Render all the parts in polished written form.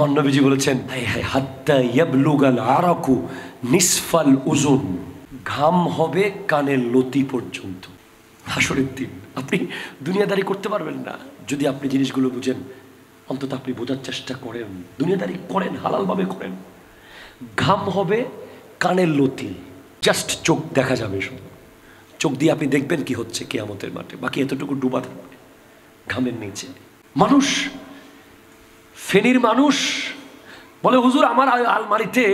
আমার নবীজি বলেছেন হাত্তা ইয়াবলুগাল আরাকু নিসফাল উজুন, ঘাম হবে কানের লতি পর্যন্ত। হাসরের দিন আপনি দুনিয়াদারি করতে পারবেন না যদি আপনি জিনিসগুলো বুঝেন। অন্তত আপনি বোঝার চেষ্টা করেন, দুনিয়াদারি করেন, হালালভাবে করেন। ঘাম হবে কানের লতি, জাস্ট চোখ দেখা যাবে, শুধু চোখ দিয়ে আপনি দেখবেন কি হচ্ছে কিয়ামতের মাঠে, বাকি এতটুকু ডুবা থাকবে ঘামের নিচে। মানুষ, ফেনীর মানুষ বলে হুজুর আমার আলমারিতে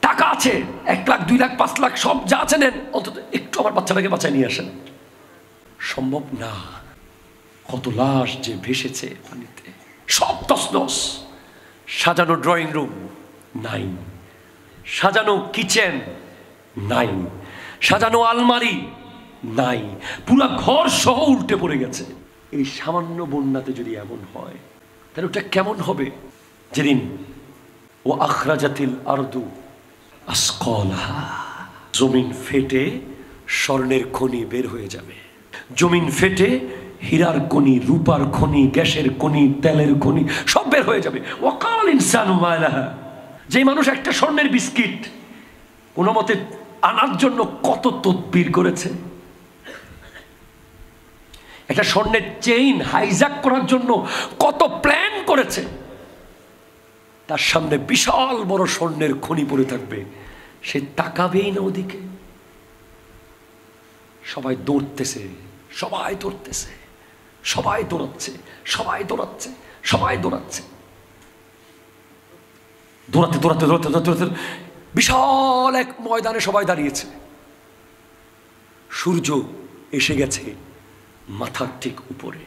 টাকা আছে, 1 লাখ 2 লাখ 5 লাখ সব যা আছে নেন, অন্তত একটু আমার বাচ্চাটাকে বাঁচায় নিয়ে আসেন। সম্ভব না। কত লাশ যে ভেসেছে পানিতে, সব তছনছ। সাজানো ড্রয়িং রুম নাই, সাজানো কিচেন নাই, সাজানো আলমারি নাই, পুরা ঘর সহ উল্টে পড়ে গেছে। এই সামান্য বন্যাতে যদি এমন হয় তাহলে ওটা কেমন হবে? যেদিন ও আখরাজাতিল আরদু আসকালাহা, জমিন ফেটে স্বর্ণের খনি বের হয়ে যাবে, জমিন ফেটে হীরার খনি, রূপার খনি, গ্যাসের খনি, তেলের খনি সব বের হয়ে যাবে। ওয়াকাল ইনসানু মা লাহা, যে মানুষ একটা স্বর্ণের বিস্কিট কোনো মতে আনার জন্য কত তদবির করেছে, একটা স্বর্ণের চেইন হাইজ্যাক করার জন্য কত প্ল্যান করেছে, তার সামনে বিশাল বড় স্বর্ণের খনি পড়ে থাকবে, সে তাকাবেই না ওদিকে। সবাই দৌড়তেছে, সবাই দৌড়তেছে, সবাই দৌড়াচ্ছে, সবাই দৌড়াচ্ছে, সবাই দৌড়াচ্ছে, দৌড়াতে দৌড়াতে দৌড়াতে দৌড়াতে বিশাল এক ময়দানে সবাই দাঁড়িয়েছে। সূর্য এসে গেছে মাথার ঠিক উপরে।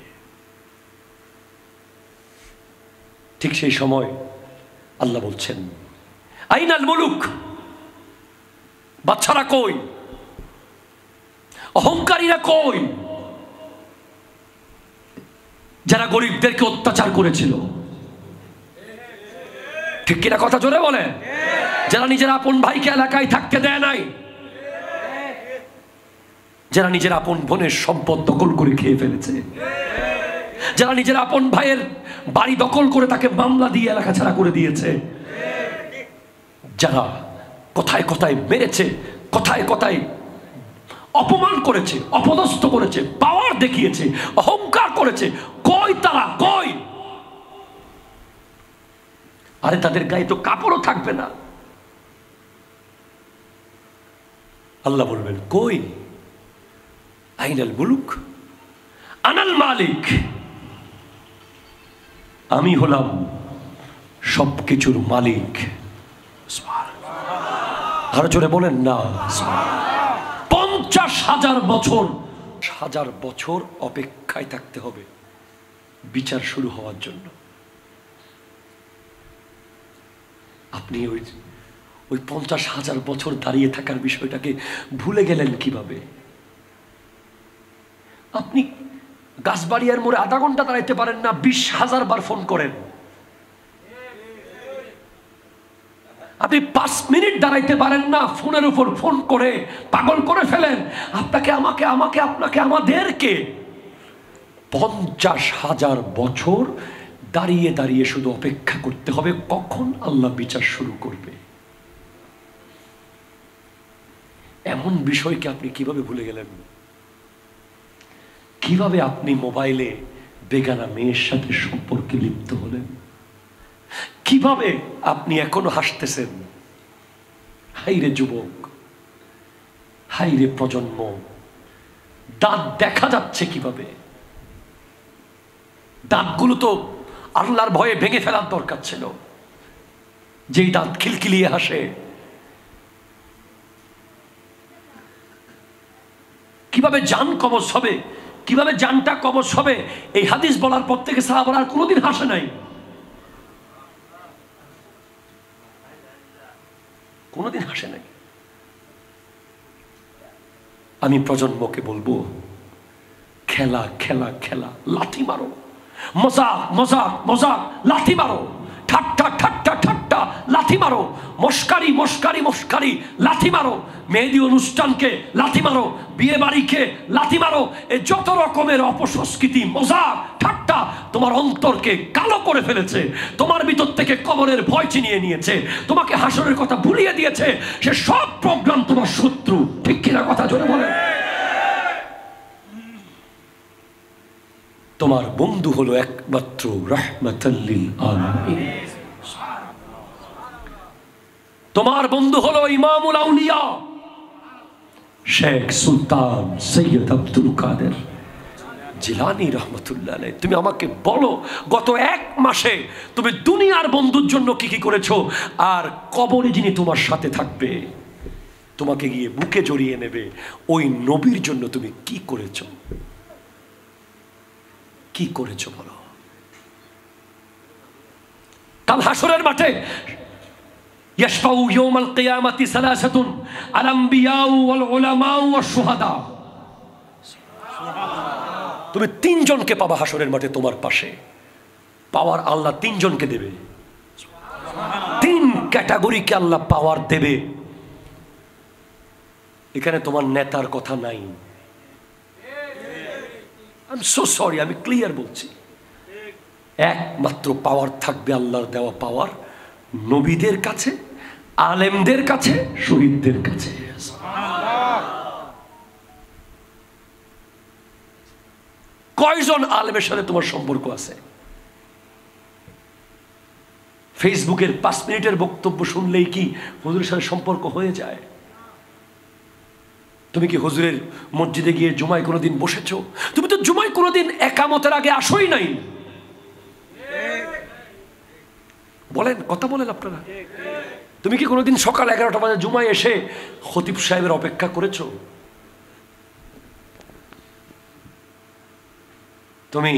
ঠিক সেই সময় আল্লাহ বলছেন আইনাল মুলুক, বাচ্চারা কই, অহংকারীরা কই, যারা গরিবদেরকে অত্যাচার করেছিল। ঠিক কিনা কথা জোরে বলে? যারা নিজের আপন ভাইকে এলাকায় থাকতে দেয় নাই, যারা নিজের আপন বোনের সম্পদ দখল করে খেয়ে ফেলেছে, যারা নিজের আপন ভাইয়ের বাড়ি দখল করে তাকে মামলা দিয়ে এলাকা ছাড়া করে দিয়েছে, যারা কথায় কথায় মেরেছে, কথায় কথায় অপমান করেছে, অপদস্থ করেছে, পাওয়ার দেখিয়েছে, অহংকার করেছে, কই তারা, কই? আরে তাদের গায়ে তো কাপড়ও থাকবে না। আল্লাহ বলবেন কই? আইনাল মুলুক, আনাল মালিক, আমি হলাম সবকিছুর মালিক। আরো জোরে বলেন না। 50,000 বছর, 1000 বছর অপেক্ষায় থাকতে হবে বিচার শুরু হওয়ার জন্য। আপনি ওই 50,000 বছর দাঁড়িয়ে থাকার বিষয়টাকে ভুলে গেলেন কিভাবে? আপনি গাছবাড়িয়ার মোড়ে আধা ঘন্টা দাঁড়াইতে পারেন না, 20,000 বার ফোন করেন। আপনি 5 মিনিট দাঁড়াইতে পারেন না, ফোনের উপর ফোন করে পাগল করে ফেলেন আপনাকে, আমাকে, আমাকে, আপনাকে, আমাদেরকে। 50,000 বছর দাঁড়িয়ে দাঁড়িয়ে শুধু অপেক্ষা করতে হবে কখন আল্লাহ বিচার শুরু করবে। এমন বিষয়কে আপনি কিভাবে ভুলে গেলেন? কিভাবে আপনি মোবাইলে বেগানা মেয়ের সাথে সম্পর্কে লিপ্ত হলেন? কিভাবে আপনি এখনো হাসতেছেন? হাইরে যুবক, হাইরে প্রজন্ম, দাঁত দেখা যাচ্ছে কিভাবে? দাঁতগুলো তো আল্লাহর ভয়ে ভেঙে ফেলার দরকার ছিল। যেই দাঁত খিলখিলিয়ে হাসে, কিভাবে জান কবজ হবে, কিভাবে জানটা কবজ হবে, এই হাদিস বলার পর থেকে সাহাবারা আর কোনোদিন হাসে নাই, কোনোদিন হাসে নাই। আমি প্রজন্মকে বলবো খেলা খেলা খেলা, লাথি মারো, মজাক মজাক মজাক, লাথি মারো, ঠাট্টা ঠাট্টা ঠাট্টা, লাথি মারো, মস্কারি মস্কারি মস্কারি, লাথি মারো, মেহেদি অনুষ্ঠানকে লাথি মারো, বিয়ে বাড়িকে লাথি মারো, এই যত রকমের অপসংস্কৃতি, মজাক ঠাট্টা পাপটা তোমার অন্তরকে কালো করে ফেলেছে, তোমার ভিতর থেকে কবরের ভয় চিনিয়ে নিয়েছে, তোমাকে হাসরের কথা ভুলিয়ে দিয়েছে, সে সব প্রোগ্রাম তোমার শত্রু। ঠিক কিনা কথা জোরে বলেন? তোমার বন্ধু হলো একমাত্র রাহমাতাল লিল আলামিন। তোমার বন্ধু হলো ইমামুল আউলিয়া শেখ সুলতান সৈয়দ আব্দুল কাদের জিলানী রহমতুল্লাহ আলাইহি। তুমি আমাকে বলো গত 1 মাসে তুমি দুনিয়ার বন্ধুর জন্য কি কি করেছো, আর কবরে যিনি তোমার সাথে থাকবে, তোমাকে গিয়ে বুকে জড়িয়ে নেবে, ওই নবীর জন্য তুমি কি করেছো? কি করেছো বলো? কাল হাসরের মাঠে ইয়াশফাউ ইয়াউমাল কিয়ামাতি সালাসাতুন আল আমবিয়াউ ওয়াল উলামাউ ওয়াশ শুহাদা। তুমি 3 জনকে পাবা হাসরের মাঠে তোমার পাশে। পাওয়ার আল্লাহ 3 জনকে দেবে। 3 ক্যাটাগরিকে আল্লাহ পাওয়ার দেবে। এখানে তোমার নেতার কথা নাই। আই এম সো সরি, আমি ক্লিয়ার বলছি। একমাত্র পাওয়ার থাকবে আল্লাহর দেওয়া পাওয়ার নবীদের কাছে, আলেমদের কাছে, শহীদদের কাছে। কয়জন আলেমের সাথে তোমার সম্পর্ক আছে? ফেসবুকের 5 মিনিটের বক্তব্য শুনলেই কি হুজুরের সাথে সম্পর্ক হয়ে যায়? তুমি কি হুজুরের মসজিদে গিয়ে জুমায় কোনোদিন বসেছো? তুমি তো জুমায় কোনোদিন একামতের আগে আসোই নাই। বলেন, কথা বলেন আপনারা। তুমি কি কোনোদিন সকাল 11টা বাজে জুমায় এসে খতিব সাহেবের অপেক্ষা করেছো? তুমি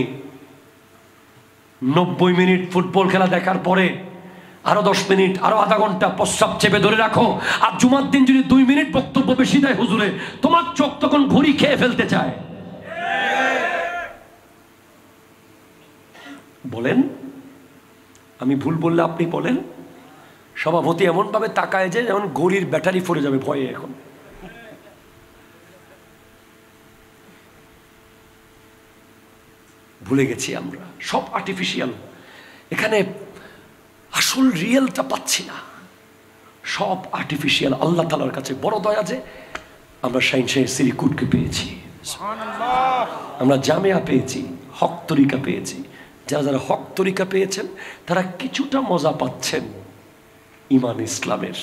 90 মিনিট ফুটবল খেলা দেখার পরে আরো 10 মিনিট, আরো আধা ঘন্টা প্রস্রাব চেপে ধরে রাখো, আর জুমার দিন যদি 2 মিনিট বক্তব্য বেশি দেয় হুজুরে, তোমার চোখ তখন ঘুরি খেয়ে ফেলতে চায়। বলেন, আমি ভুল বললে আপনি বলেন। সভাপতি এমন ভাবে তাকায় যে যেমন ঘড়ির ব্যাটারি ফুরে যাবে ভয়ে। এখন ভুলে গেছি আমরা, সব আর্টিফিশিয়াল। এখানে আসল রিয়েলটা পাচ্ছি না, সব আর্টিফিশিয়াল। আল্লাহ তাআলার কাছে বড় দয়া যে আমরা শাইন শাহ সিরিকুটকে পেয়েছি, আমরা জামিয়া পেয়েছি, হক তরিকা পেয়েছি। যারা যারা হক তরিকা পেয়েছেন তারা কিছুটা মজা পাচ্ছেন ঈমান ইসলামের।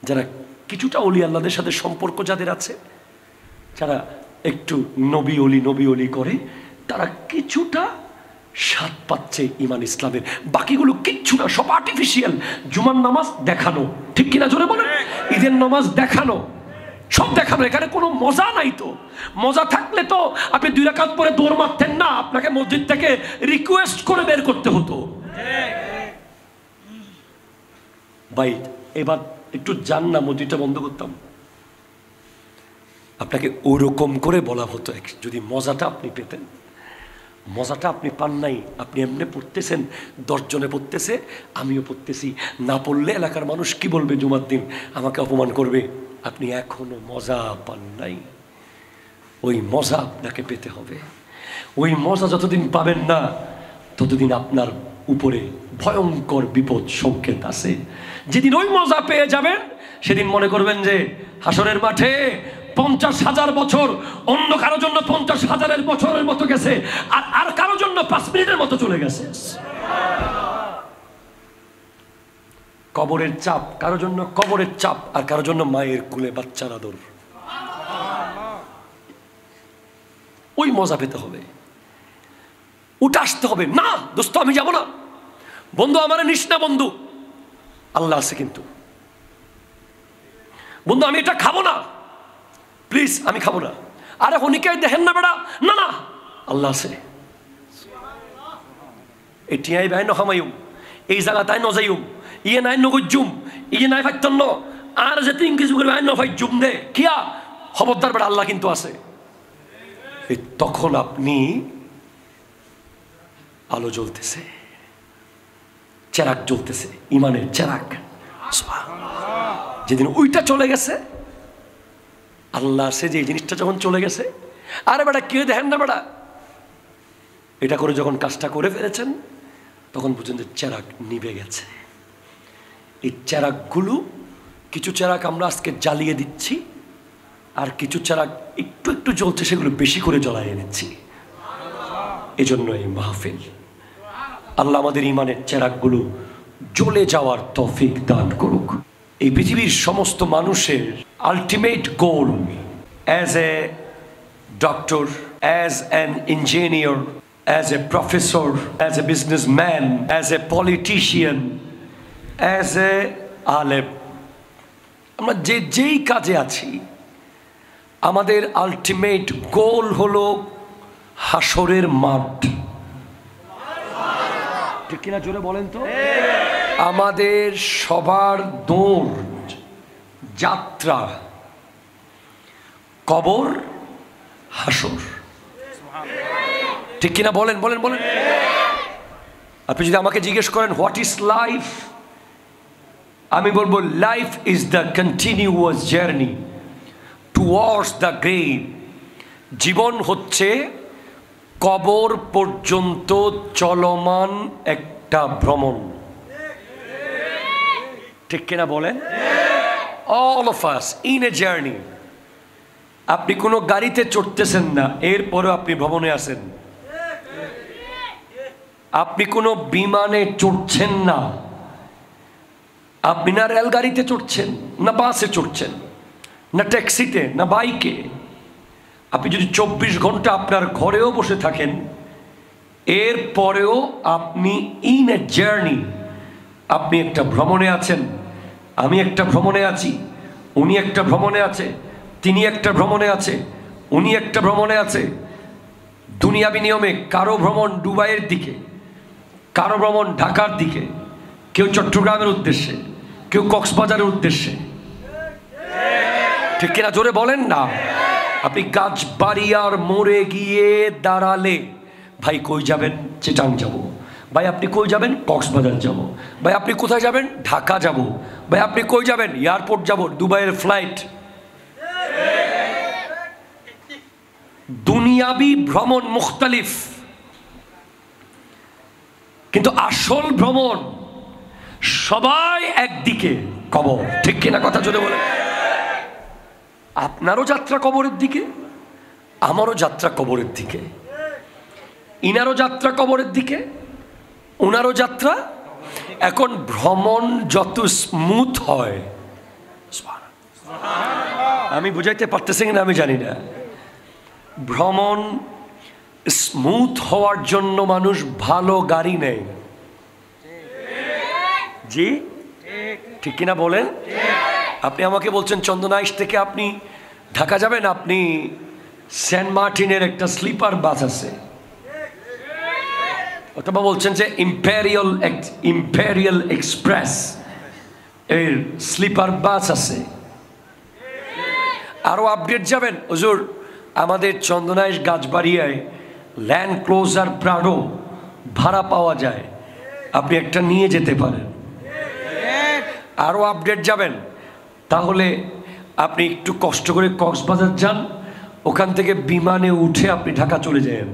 যারা কিছুটা ওলি আল্লাহদের সাথে সম্পর্ক যাদের আছে, যারা একটু নবী অলি করে, তারা কিছুটা স্বাদ পাচ্ছে ঈমান ইসলামের। বাকিগুলো কিচ্ছু না, সব আর্টিফিশিয়াল। জুমার নামাজ দেখানো, ঠিক কিনা জোরে বলেন? ঈদের নামাজ দেখানো, সব দেখানো। এখানে কোনো মজা নাই। তো মজা থাকলে তো আপনি 2 রাকাত পরে দৌড় মারতেন না, আপনাকে মসজিদ থেকে রিকোয়েস্ট করে বের করতে হতো। ভাই এবার একটু যান না, মসজিদটা বন্ধ করতাম। আপনাকে ওরকম করে বলা হতো যদি মজাটা আপনি পেতেন। মজাটা আপনি পান নাই। আপনি এমনি পড়তেছেন, 10 জনে পড়তেছে, আমিও পড়তেছি। না পড়লে এলাকার মানুষ কি বলবে? জুমার দিন আমাকে অপমান করবে। আপনি এখনো মজা পান নাই। ওই মজা আপনাকে পেতে হবে। ওই মজা যতদিন পাবেন না, ততদিন আপনার উপরে ভয়ঙ্কর বিপদ সংকেত আছে। যেদিন ওই মজা পেয়ে যাবেন, সেদিন মনে করবেন যে হাসরের মাঠে 50,000 বছর অন্য কারোর জন্য 50,000 বছরের মতো গেছে, আর কারোর জন্য 5 মিনিটের মতো চলে গেছে। কবরের চাপ, কারোর জন্য কবরের চাপ, আর কারোর জন্য মায়ের কোলে বাচ্চার আদর। ওই মজা পেতে হবে, উঠে আসতে হবে। না দোস্ত, আমি যাব না। বন্ধু আমার নিস না, বন্ধু আল্লাহ আছে কিন্তু। বন্ধু আমি এটা খাবো না, প্লিজ আমি খাবো না। আরে হনিকে দেখেন না বেড়া, না না আল্লাহ আছে। এটিআই ভাই নহামায়ুম, এই জায়গা তাই নজাইম, ইয়ে নাই নগজুম, ইয়ে নাই ফাইতন্ন, আর যে 3 কিছু করে ভাই নফাইজুম দে কিয়া খবরদার বেড়া, আল্লাহ কিন্তু আছে। তখন আপনি আলো জ্বলতেছে, চেরাক জ্বলতেছে, ইমানের চেরাক। যেদিন ওইটা চলে গেছে, আল্লাহ সে যে জিনিসটা যখন চলে গেছে, আরে বেটা কেউ দেখেন না বেটা, এটা করে যখন কাজটা করে ফেলেছেন তখন বুঝেন যে চেরাগ নিভে গেছে। এই চেরাগগুলো, কিছু চেরাগ আমরা আজকে জ্বালিয়ে দিচ্ছি, আর কিছু চেরাগ একটু একটু জ্বলছে, সেগুলো বেশি করে জ্বলাইয়ে নিচ্ছি। এজন্য এই মাহফিল। আল্লাহ আমাদের ইমানের চেরাগগুলো জ্বলে যাওয়ার তৌফিক দান করুক। এই পৃথিবীর সমস্ত মানুষের ultimate goal, as a doctor, as an engineer, as a professor, as a businessman, as a politician, as a alim, আমরা যেই কাজে আছি আমাদের আলটিমেট গোল হলো হাসরের মাঠ। ঠিক কিনা জোরে বলেন তো? আমাদের সবার দৌড় যাত্রা কবর, হাসর। ঠিক কিনা বলেন বলেন বলেন। আপনি যদি আমাকে জিজ্ঞেস করেন হোয়াট ইজ লাইফ, আমি বলবো life is the continuous journey towards the grave. জীবন হচ্ছে কবর পর্যন্ত চলমান একটা ভ্রমণ। ঠিক কিনা বলেন? All of us in a journey. আপনি কোনো গাড়িতে চড়তেছেন না, এরপরেও আপনি ভ্রমণে আছেন। আপনি কোনো বিমানে চড়ছেন না, আপনি না রেলগাড়িতে চড়ছেন, না বাসে চড়ছেন, না ট্যাক্সিতে, না বাইকে। আপনি যদি 24 ঘন্টা আপনার ঘরেও বসে থাকেন, এরপরেও আপনি ইন এ জার্নি, আপনি একটা ভ্রমণে আছেন। আমি একটা ভ্রমণে আছি, উনি একটা ভ্রমণে আছে, তিনি একটা ভ্রমণে আছে, উনি একটা ভ্রমণে আছে। দুনিয়াবি নিয়মে কারো ভ্রমণ দুবাইয়ের দিকে, কারো ভ্রমণ ঢাকার দিকে, কেউ চট্টগ্রামের উদ্দেশ্যে, কেউ কক্সবাজারের উদ্দেশ্যে। ঠিক কিনা জোরে বলেন না? আপনি গাছবাড়িয়ার মোড়ে গিয়ে দাঁড়ালে, ভাই কই যাবেন? চিটাং যাব। ভাই আপনি কই যাবেন? কক্সবাজার যাব। ভাই আপনি কোথায় যাবেন? ঢাকা যাব। ভাই আপনি কই যাবেন? এয়ারপোর্ট যাব, দুবাইয়ের ফ্লাইট। দুনিয়াবি ভ্রমণ মুখতালিফ, কিন্তু আসল ভ্রমণ সবাই একদিকে, কবর। ঠিক কিনা কথা জোরে বলে? আপনারও যাত্রা কবরের দিকে, আমারও যাত্রা কবরের দিকে, ইনারও যাত্রা কবরের দিকে, ওনারও যাত্রা। এখন ভ্রমণ যত স্মুথ হয়, আমি বুঝাইতে পারতেছি কিনা আমি জানি না, ভ্রমণ স্মুথ হওয়ার জন্য মানুষ ভালো গাড়ি নেয়। জি ঠিক কিনা বলেন? আপনি আমাকে বলছেন চন্দনাইশ থেকে আপনি ঢাকা যাবেন, আপনি সেন্ট মার্টিনের একটা স্লিপার বাস আছে, অথবা বলছেন যে ইম্পেরিয়াল এক্সপ্রেস এর স্লিপার বাস আছে। আরো আপডেট যাবেন, হুজুর আমাদের চন্দনাইশ গাছবাড়িয়ায় ল্যান্ড ক্লোজার প্রাডো ভাড়া পাওয়া যায়, আপনি একটা নিয়ে যেতে পারেন। আরো আপডেট যাবেন, তাহলে আপনি একটু কষ্ট করে কক্সবাজার যান, ওখান থেকে বিমানে উঠে আপনি ঢাকা চলে যান।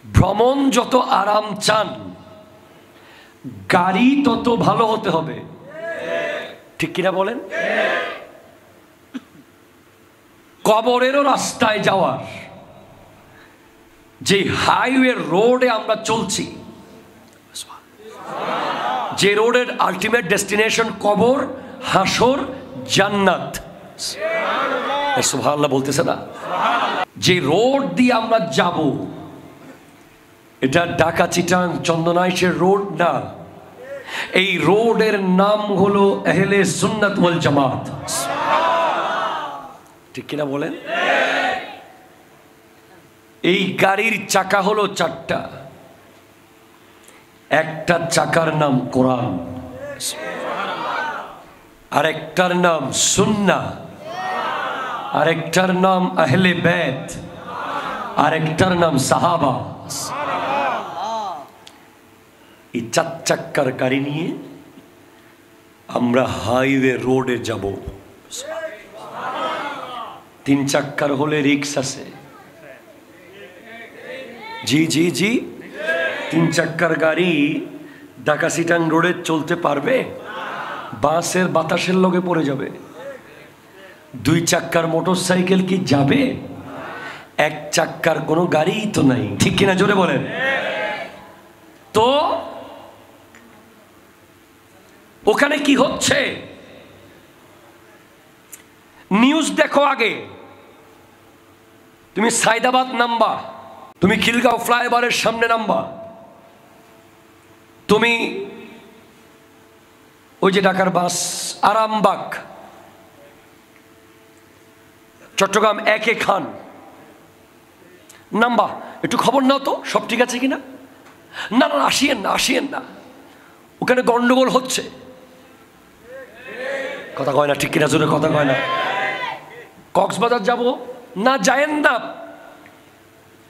ভ্রমণ যত আরাম চান, গাড়ি তত ভালো হতে হবে। ঠিক কিনা বলেন? কবরেরও রাস্তায় যাওয়ার যে হাইওয়ে রোডে আমরা চলছি, যে রোডের আলটিমেট ডেস্টিনেশন কবর, হাসর, জান্নাত, সুবহানাল্লাহ বলতেছে না? যে রোড দিয়ে আমরা যাব, এটা ঢাকা চিটাং চন্দনাইশের রোড না, এই রোডের নাম হলো আহলে সুন্নাত ওয়াল জামাত। ঠিক কিনা বলেন? এই গাড়ির চাকা হলো 4টা, একটা চাকার নাম কোরআন, আরেকটার নাম সুন্নাহ, আরেকটার নাম আহলে বাইত, আরেকটার নাম সাহাবা। এই 4 চাক্কার গাড়ি নিয়ে আমরা হাইওয়ে রোডে যাব। 3 চাক্কার হলে রিক্স আছে, জি জি জি, 3 চাক্কার গাড়ি ঢাকা সিটাং রোডে চলতে পারবে? বাসের বাতাসের লগে পড়ে যাবে। 2 চাক্কার মোটর সাইকেল কি যাবে? 1 চাক্কার কোনো গাড়ি তো নাই, ঠিক কিনা জোরে বলেন। তো ওখানে কি হচ্ছে নিউজ দেখো। আগে তুমি সাইদাবাদ নামবা, তুমি খিলগাঁও ফ্লাইওভারের সামনে নামবা, তুমি ওই যে ঢাকার বাস আরামবাগ, চট্টগ্রাম একে খান নামবা, একটু খবর নাও তো সব ঠিক আছে কিনা। না না, আসিয়েন না, আসিয়েন না, ওখানে গন্ডগোল হচ্ছে। কথা কয় না, ঠিক কিনা জোরে কথা কয় না। কক্সবাজার যাব না, যায়েন না,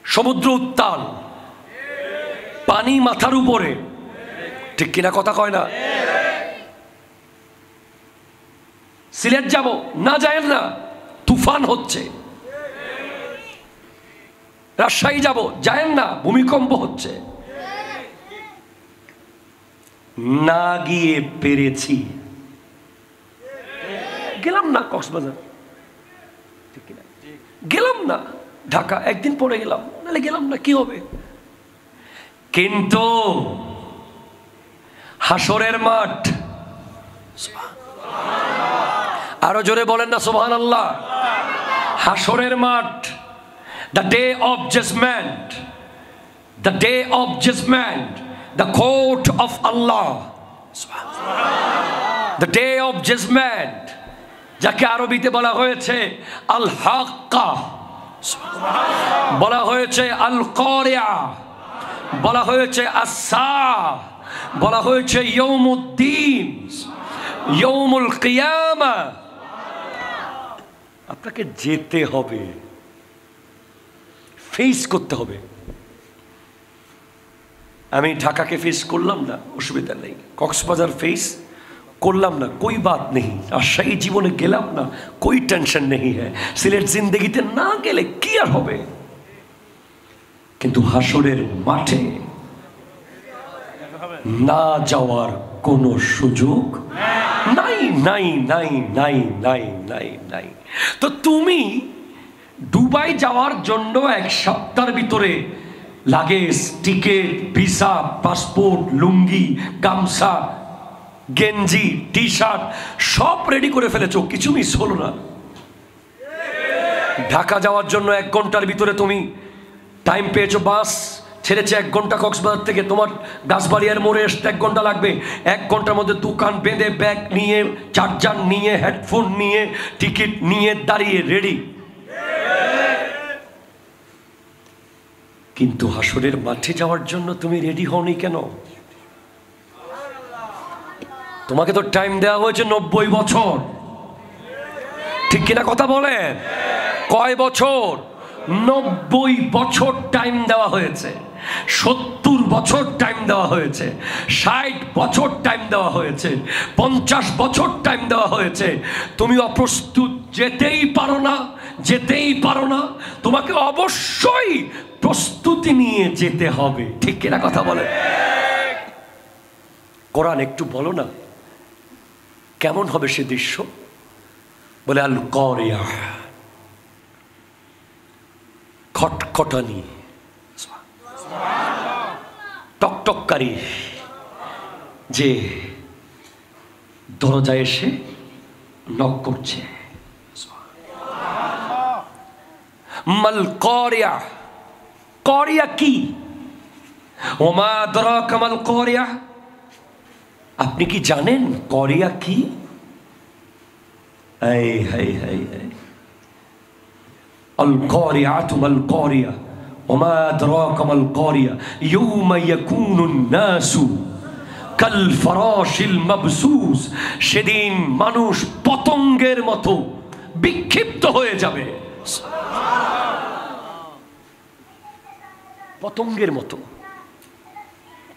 সমুদ্র উত্তাল, পানি মাথার উপরে, ঠিক কিনা কথা কয় না। সিলেট যাব না, যায়েন না, তুফান হচ্ছে। রাজশাহী যাব, যায়েন না, ভূমিকম্প হচ্ছে। না গিয়ে পেরেছি, গেলাম না কক্সবাজার, ঠিক কিনা, গেলাম না ঢাকা, একদিন পরে গেলাম, নাহলে গেলাম না, কি হবে। কিন্তু হাসরের মাঠ, আরো জোরে বলেন না সুবহানাল্লাহ। হাসরের মাঠ, the day of judgment, the day of judgment, the court of Allah, the day of judgment, যাকে আরবিতে বলা হয়েছে আল হাক্কা, বলা হয়েছে আল কারিয়া, বলা হয়েছে আসসা, বলা হয়েছে ইয়াউমুদ্দিন, ইয়াউমুল কিয়ামা। আপনাকে যেতে হবে, ফেস করতে হবে। আমি ঢাকাকে ফেস করলাম না, অসুবিধা নেই, কক্সবাজার ফেস করলাম না, कोई बात नहीं, রাজশাহী জীবনে গেলাম না, कोई টেনশন नहीं है, সিলেট জিন্দগিতে না গেলে কি আর হবে। কিন্তু হাসরের মাঠে না যাওয়ার কোনো সুযোগ নাই, নাই নাই নাই নাই নাই নাই। তো তুমি দুবাই যাওয়ার জন্য 1 সপ্তাহের ভিতরে লাগেজ, টিকিট, ভিসা, পাসপোর্ট, লুঙ্গি, গামছা, গেঞ্জি, টি শার্ট সব রেডি করে ফেলেছো, কিছু মিস হলো না। ঢাকা যাওয়ার জন্য 1 ঘন্টার ভিতরে তুমি টাইম পেয়েছো, বাস ছেড়েছে 1 ঘন্টা কক্সবাজার থেকে, তোমার গাছবাড়িয়ার মোড়ে আসতে 1 ঘন্টা লাগবে। 1 ঘন্টার মধ্যে দোকান বেঁধে, ব্যাগ নিয়ে, চার্জার নিয়ে, হেডফোন নিয়ে, টিকিট নিয়ে দাঁড়িয়ে রেডি। কিন্তু হাসরের মাঠে যাওয়ার জন্য তুমি রেডি হওনি কেন? তোমাকে তো টাইম দেওয়া হয়েছে 90 বছর, ঠিক কিনা কথা বলেন। কয় বছর? 90 বছর টাইম দেওয়া হয়েছে, 70 বছর টাইম দেওয়া হয়েছে, 60 বছর টাইম দেওয়া হয়েছে, 50 বছর টাইম দেওয়া হয়েছে। তুমি অপ্রস্তুত, যেতেই পারো না, যেতেই পারো না। তোমাকে অবশ্যই প্রস্তুতি নিয়ে যেতে হবে, ঠিক কিনা কথা বলেন। কোরআন একটু বলো না কেমন হবে সে দৃশ্য। বলে আল কারিয়া, খটখটানি, টকটককারী যে দরজায় এসে নক করছে। মাল কারিয়া, কারিয়া কি? ওমা আদরাকা মাল কারিয়া, আপনি কি জানেন কারিয়া কি? এই হাই হাই হাই, আল কারিয়াতু মাল কারিয়া ওমা আদরাকা মাল কারিয়া ইয়াউমা ইয়াকুনুন নাসু কাল ফারাশিল মাবসুস, সেদিন মানুষ পতঙ্গের মতো বিক্ষিপ্ত হয়ে যাবে। পতঙ্গের মতো,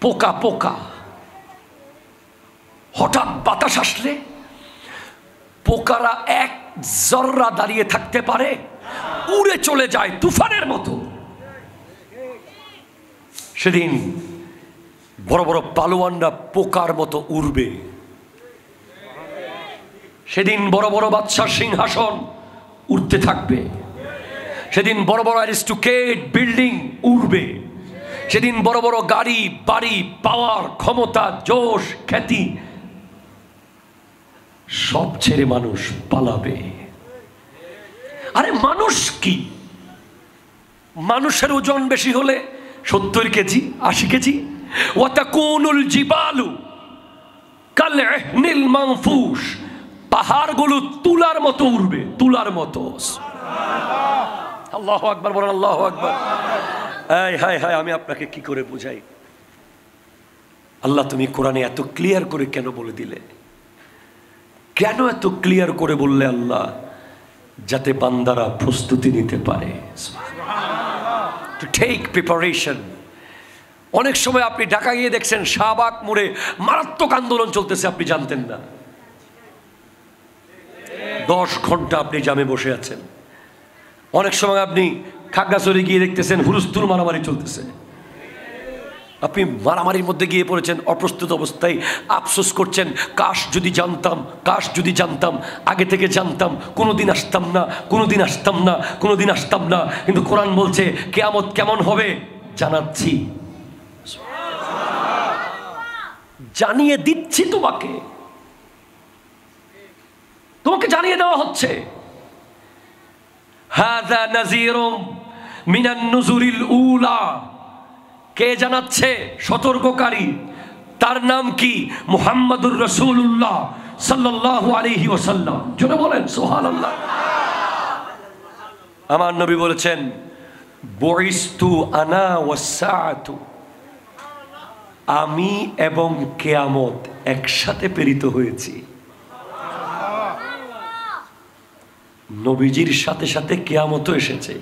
পোকা পোকা। হঠাৎ বাতাস আসলে পোকারা 1 জররা দাঁড়িয়ে থাকতে পারে, উড়ে চলে যায় তুফানের মতো। সেদিন বড় বড় পালোয়ানরা পোকার মতো উড়বে। সেদিন বড় বড় বাদশার সিংহাসন উঠতে থাকবে। সেদিন বড় বড় অ্যারিস্টোক্রেট বিল্ডিং উড়বে। সেদিন বড় বড় গাড়ি বাড়ি পাওয়ার ক্ষমতা যশ খ্যাতি সব ছেড়ে মানুষ পালাবে। আরে মানুষ কি, মানুষের ওজন বেশি হলে 70 কেজি 80 কেজি। ওয়াতাকুনুল জিবালু কাল ইহনিল মানফুশ, পাহাড়গুলো তুলার মতো উড়বে, তুলার মতো। আল্লাহু আকবার বলেন, আল্লাহু আকবার। এই হায় হায়, আমি আপনাকে কি করে বুঝাই? আল্লাহ তুমি কোরআনে এত ক্লিয়ার করে কেন বলে দিলে? কেন এত ক্লিয়ার করে বললে আল্লাহ? যাতে বান্দারা প্রস্তুতি নিতে পারে, টু টেক প্রিপারেশন। অনেক সময় আপনি ঢাকা গিয়ে দেখছেন শাহবাগ মোড়ে মারাত্মক আন্দোলন চলতেছে, আপনি জানতেন না। 10 ঘন্টা আপনি জামে বসে আছেন। অনেক সময় আপনি খাগড়াছড়ি গিয়ে দেখতেছেন হুলস্থুল মারামারি চলতেছে। আপনি মারামারির মধ্যে গিয়ে পড়েছেন অপ্রস্তুত অবস্থায়, আফসোস করছেন, কাশ যদি জানতাম, কাশ যদি জানতাম, আগে থেকে জানতাম, কোনোদিন আসতাম না, কোনোদিন আসতাম না, কোনোদিন আসতাম না। কিন্তু কোরআন বলছে কিয়ামত কেমন হবে জানাচ্ছি, জানিয়ে দিচ্ছি তোমাকে, তোমাকে জানিয়ে দেওয়া হচ্ছে। হাযা নাযীরুম মিনান নুযুরিল উলা, কে জানাচ্ছে? সতর্ককারী। তার নাম কি? মুহাম্মাদুর রাসূলুল্লাহ সাল্লাল্লাহু আলাইহি ওয়াসাল্লাম। জোরে বলেন সুবহানাল্লাহ। আমার নবী বলেছেন বুইস্তু আনা ওয়াস সাআতু, আমি এবং কিয়ামত একসাথে প্রেরিত হয়েছি। নবীজির সাথে সাথে কিয়ামতও এসেছে।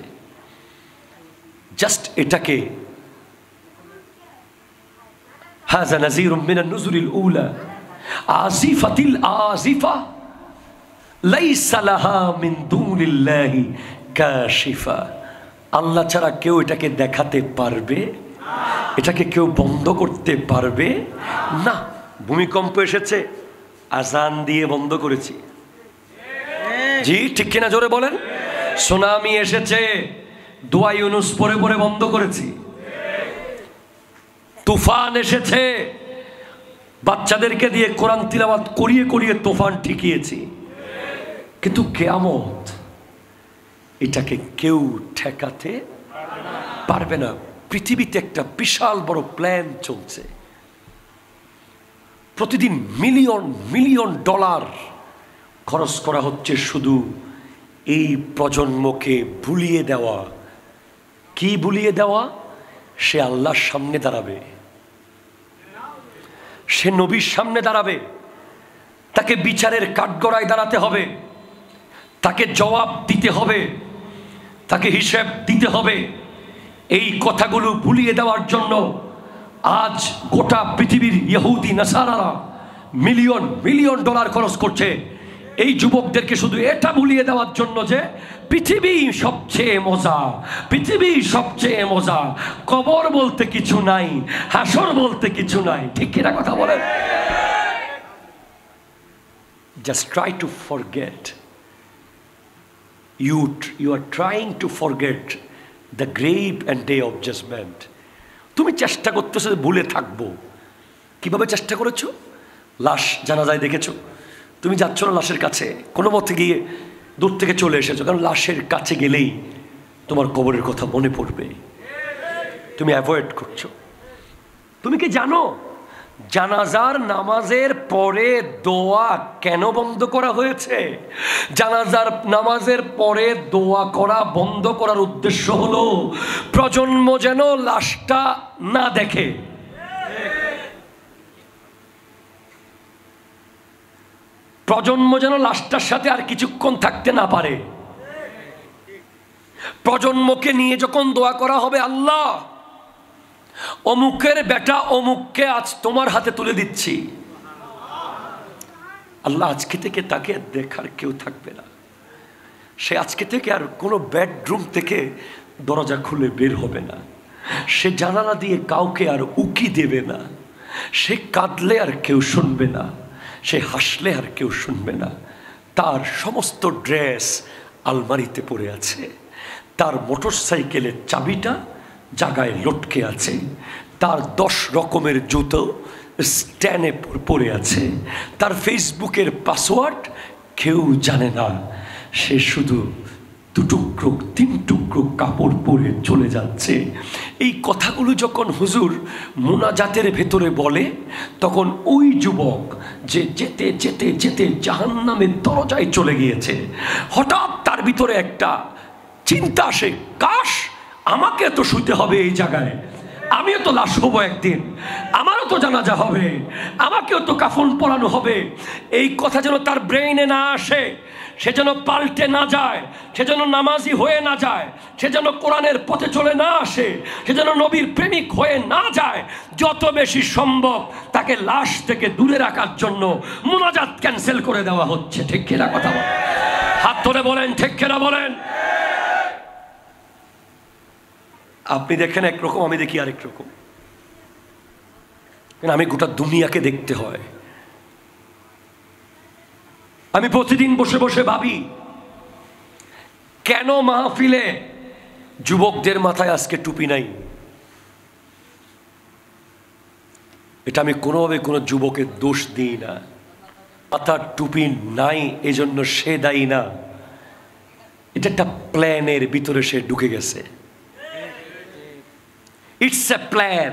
জাস্ট এটাকে হাযা নাযীরুম মিনান নুযুরিল উলা আসিফাতিল আসিফা লাইসা লাহা মিন দুনিল্লাহি কাশিফা। আল্লাহ ছাড়া কেউ এটাকে দেখাতে পারবে? এটাকে কেউ বন্ধ করতে পারবে না। ভূমিকম্প এসেছে, আজান দিয়ে বন্ধ করেছি। জি ঠিক কিনা? জোরে বলেন। সুনামি এসেছে, দোয়া ইউনুস পড়ে পড়ে বন্ধ করেছি। তুফান এসেছে, বাচ্চাদেরকে দিয়ে কোরআন তিলাওয়াত করিয়ে করিয়ে তুফান ঠিকিয়েছি। কিন্তু কিয়ামত এটাকে কেউ ঠেকাতে পারবে না। পৃথিবীতে একটা বিশাল বড় প্ল্যান চলছে। প্রতিদিন মিলিয়ন মিলিয়ন ডলার খরচ করা হচ্ছে শুধু এই প্রজন্মকে ভুলিয়ে দেওয়া। কি ভুলিয়ে দেওয়া? সে আল্লাহর সামনে দাঁড়াবে, সে নবীর সামনে দাঁড়াবে, তাকে বিচারের কাঠগড়ায় দাঁড়াতে হবে, তাকে জবাব দিতে হবে, তাকে হিসেব দিতে হবে। এই কথাগুলো ভুলিয়ে দেওয়ার জন্য আজ গোটা পৃথিবীর ইহুদি নাসারারা মিলিয়ন মিলিয়ন ডলার খরচ করছে এই যুবকদেরকে শুধু এটা ভুলিয়ে দেওয়ার জন্য যে পৃথিবী সবচেয়ে মজা, পৃথিবী সবচেয়ে মজা, কবর বলতে কিছু নাই, হাসর বলতে কিছু নাই। ঠিক কিনা কথা বলেন? Just try to forget. You are trying to forget the grave and day of judgment. তুমি চেষ্টা করতেছো ভুলে থাকবো। কিভাবে চেষ্টা করেছো? লাশ জানাজায় দেখেছো, তুমি যাচ্ছ না লাশের কাছে, কোনো মতে গিয়ে দূর থেকে চলে এসেছো, কারণ লাশের কাছে গেলেই তোমার কবরের কথা মনে পড়বে, তুমি অ্যাভয়েড করছো। তুমি কি জানো জানাজার নামাজের পরে দোয়া কেন বন্ধ করা হয়েছে? জানাজার নামাজের পরে দোয়া করা বন্ধ করার উদ্দেশ্য হলো প্রজন্ম যেন লাশটা না দেখে। প্রজন্ম যেন লাশটার সাথে আর কিছুক্ষণ থাকতে না পারে। প্রজন্মকে নিয়ে যখন দোয়া করা হবে, আল্লাহ অমুকের বেটা অমুককে আজ তোমার হাতে তুলে দিচ্ছি, আল্লাহ আজকে থেকে তাকে দেখার কেউ থাকবে না। সে আজকে থেকে আর কোনো বেডরুম থেকে দরজা খুলে বের হবে না। সে জানালা দিয়ে কাউকে আর উকি দেবে না, সে কাঁদলে আর কেউ শুনবে না, সে হাসলে আর কেউ শুনবে না। তার সমস্ত ড্রেস আলমারিতে পড়ে আছে, তার মোটরসাইকেলের চাবিটা জায়গায় লটকে আছে, তার 10 রকমের জুতো স্ট্যান্ডে পড়ে আছে, তার ফেসবুকের পাসওয়ার্ড কেউ জানে না। সে শুধু 2 টুকরো 3 টুকরো কাপড় পরে চলে যাচ্ছে। এই কথাগুলো যখন হুজুর মুনাজাতের ভেতরে বলে, তখন ওই যুবক যে যেতে যেতে যেতে জাহান্নামের দরজায় চলে গিয়েছে, হঠাৎ তার ভিতরে একটা চিন্তা আসে, কাশ আমাকে তো শুতে হবে এই জায়গায়, আমিও তো লাশ হবো একদিন, আমারও তো জানাজা হবে, আমাকেও তো কাফন পরানো হবে। এই কথা যেন তার ব্রেইনে না আসে, সে যেন পাল্টে না যায়, সে যেন নামাজি হয়ে না যায়, সে যেন কোরআনের পথে চলে না আসে, সে যেন নবীর প্রেমিক হয়ে না যায়। যত বেশি সম্ভব তাকে লাশ থেকে দূরে রাখার জন্য মুনাজাত ক্যান্সেল করে দেওয়া হচ্ছে। ঠিক কিনা কথা বলেন? হাত ধরে বলেন ঠিক কিনা বলেন। আপনি দেখেন একরকম, আমি দেখি আরেক রকম। আমি গোটা দুনিয়াকে দেখতে হয়। আমি প্রতিদিন বসে বসে ভাবি, কেন মাহফিলে যুবকদের মাথায় আজকে টুপি নাই? এটা আমি কোনোভাবে কোনো যুবকের দোষ দিই না। মাথার টুপি নাই এজন্য সে দায়ী না, এটা একটা প্ল্যানের ভিতরে সে ঢুকে গেছে। ইটস এ প্ল্যান,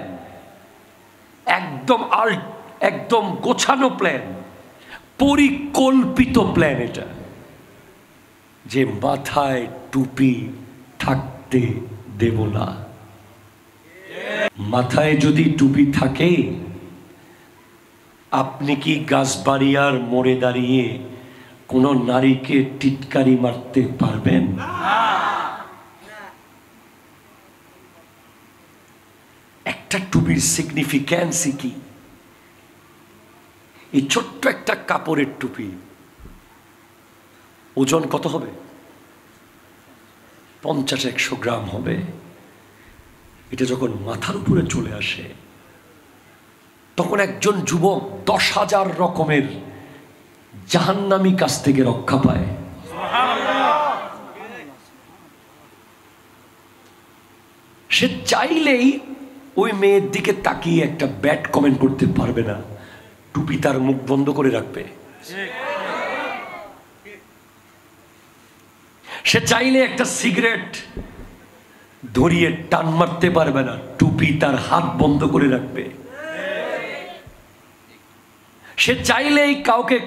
একদম গোছানো প্ল্যান, পরিকল্পিত প্ল্যান এটা, যে মাথায় টুপি থাকতে দেব না। মাথায় যদি টুপি থাকে, আপনি কি গাছবাড়িয়ার মোড়ে দাঁড়িয়ে কোন নারীকে টিটকারি মারতে পারবেন? একটা টুপির সিগনিফিক্যান্স কি? এই ছোট্ট একটা কাপড়ের টুপি ওজন কত হবে? 50-100 গ্রাম হবে। এটা যখন মাথার উপরে চলে আসে, তখন একজন যুবক 10,000 রকমের জাহান্নামী কাছ থেকে রক্ষা পায়। সে চাইলেই ওই মেয়ের দিকে তাকিয়ে একটা ব্যাড কমেন্ট করতে পারবে না, টুপি তার মুখ বন্ধ করে রাখবে। সে চাইলে একটা সিগারেট ধরিয়ে টান মারতে পারবে না, টুপি তার হাত বন্ধ করে রাখবে। সে চাইলেই কাউকে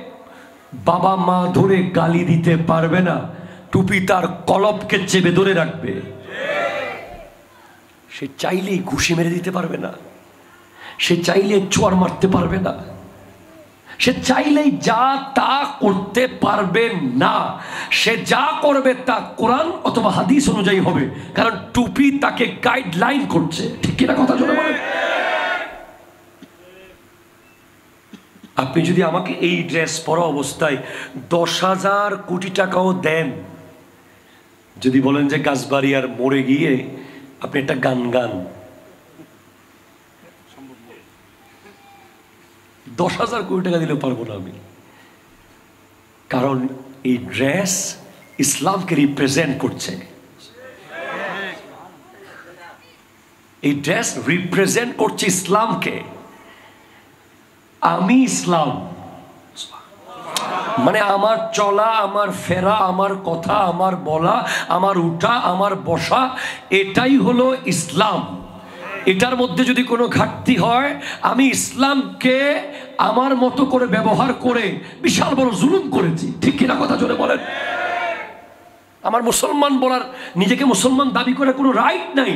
বাবা মা ধরে গালি দিতে পারবে না, টুপি তার কলবকে চেপে ধরে রাখবে। সে চাইলেই ঘুষি মেরে দিতে পারবে না, সে চাইলে চোয়ার মারতে পারবে না, সে চাইলেই যা তা করতে পারবে না। সে যা করবে তা কোরআন অথবা হাদিস অনুযায়ী হবে, কারণ টুপি তাকে গাইডলাইন করছে। ঠিক কিনা কথা জোরে বলেন? আপনি যদি আমাকে এই ড্রেস পরা অবস্থায় 10,000 কোটি টাকাও দেন, যদি বলেন যে গাছবাড়িয়ার মোড়ে গিয়ে আপনি একটা গান গান, 10,000 কোটি টাকা দিলেও পারবো না আমি। কারণ এই ড্রেস ইসলামকে রিপ্রেজেন্ট করছে, এই ড্রেস রিপ্রেজেন্ট করছে ইসলামকে। আমি ইসলাম, মানে আমার চলা, আমার ফেরা, আমার কথা, আমার বলা, আমার উঠা, আমার বসা, এটাই হলো ইসলাম। এটার মধ্যে যদি কোনো ঘাটতি হয়, আমি ইসলামকে আমার মতো করে ব্যবহার করে বিশাল বড় জুলুম করেছি। ঠিক কিনা কথা জোরে বলেন? আমার মুসলমান বলার, নিজেকে মুসলমান দাবি করে কোনো রাইট নাই।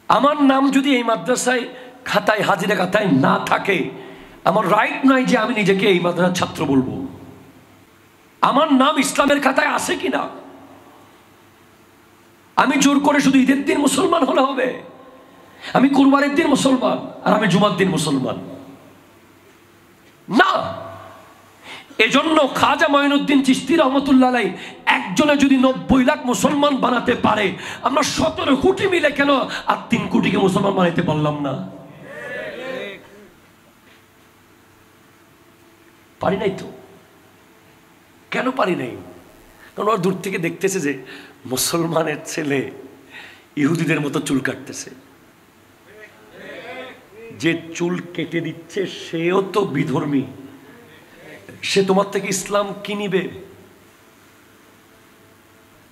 আমার নাম যদি এই মাদ্রাসায় খাতায়, হাজিরা খাতায় না থাকে, আমার রাইট নাই যে আমি নিজেকে এই মাদ্রাসার ছাত্র বলবো। আমার নাম ইসলামের খাতায় আছে কিনা? আমি জোর করে শুধু ঈদের দিন মুসলমান হলে হবে? আমি কুরবানির দিন মুসলমান আর আমি জুমার দিন মুসলমান না। এজন্য খাজা মঈনুদ্দিন চিশতি রহমতুল্লাহ আলাইহি একজনে যদি 90 লাখ মুসলমান বানাতে পারে, আমরা 17 কোটি মিলে কেন আর 3 কোটিকে মুসলমান বানাইতে পারলাম না? পারি নাই তো। কেন পারি নাই? কারণ ওরা দূর থেকে দেখতেছে যে মুসলমানের ছেলে ইহুদিদের মতো চুল কাটতেছে। যে চুল কেটে দিচ্ছে সেও তো বিধর্মী, সে তোমার থেকে ইসলাম কি নিবে?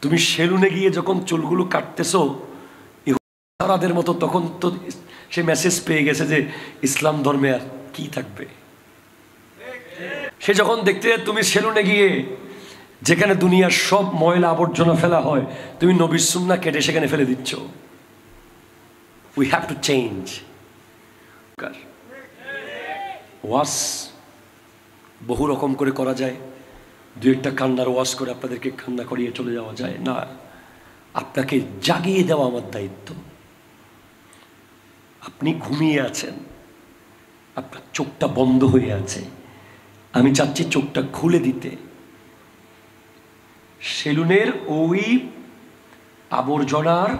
তুমি সেলুনে গিয়ে যখন চুলগুলো কাটতেছো ইহুদিদের মতো, তখন তো সে মেসেজ পেয়ে গেছে যে ইসলাম ধর্মে আর কি থাকবে। সে যখন দেখতে তুমি সেলুনে গিয়ে যেখানে দুনিয়ার সব ময়লা আবর্জনা ফেলা হয়, তুমি নবীর সুন্নাহ কেটে সেখানে ফেলে দিচ্ছ। We have to change. ওয়াজ বহু রকম করে করা যায়। দু একটা কান্নার ওয়াজ করে আপনাদেরকে কান্না করিয়ে চলে যাওয়া যায় না। আপনাকে জাগিয়ে দেওয়া আমার দায়িত্ব। আপনি ঘুমিয়ে আছেন, আপনার চোখটা বন্ধ হয়ে আছে, আমি চাচ্ছি চোখটা খুলে দিতে। সেলুনের ওই আবর্জনার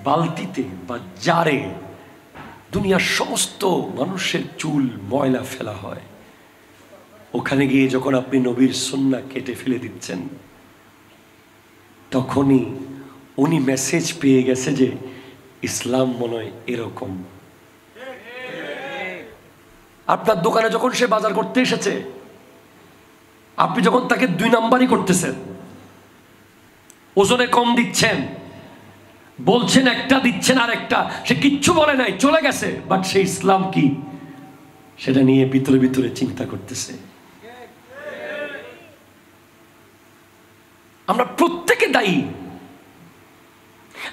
বালতিতে বা জারে দুনিয়ার সমস্ত মানুষের চুল ময়লা ফেলা হয়। ওখানে গিয়ে যখন আপনি নবীর সুন্নাহ কেটে ফেলে দিচ্ছেন, তখনই উনি মেসেজ পেয়ে গেছে যে ইসলাম মনে হয় এরকম। আপনার দোকানে যখন সে বাজার করতে এসেছে, আপনি যখন তাকে 2 নাম্বারই করতেছেন, ওজনে কম দিচ্ছেন, বলছেন একটা দিচ্ছেন আর একটা, সে কিচ্ছু বলে নাই, চলে গেছে, বাট সে ইসলাম কি সেটা নিয়ে ভিতরে ভিতরে চিন্তা করতেছে। আমরা প্রত্যেকে দায়ী।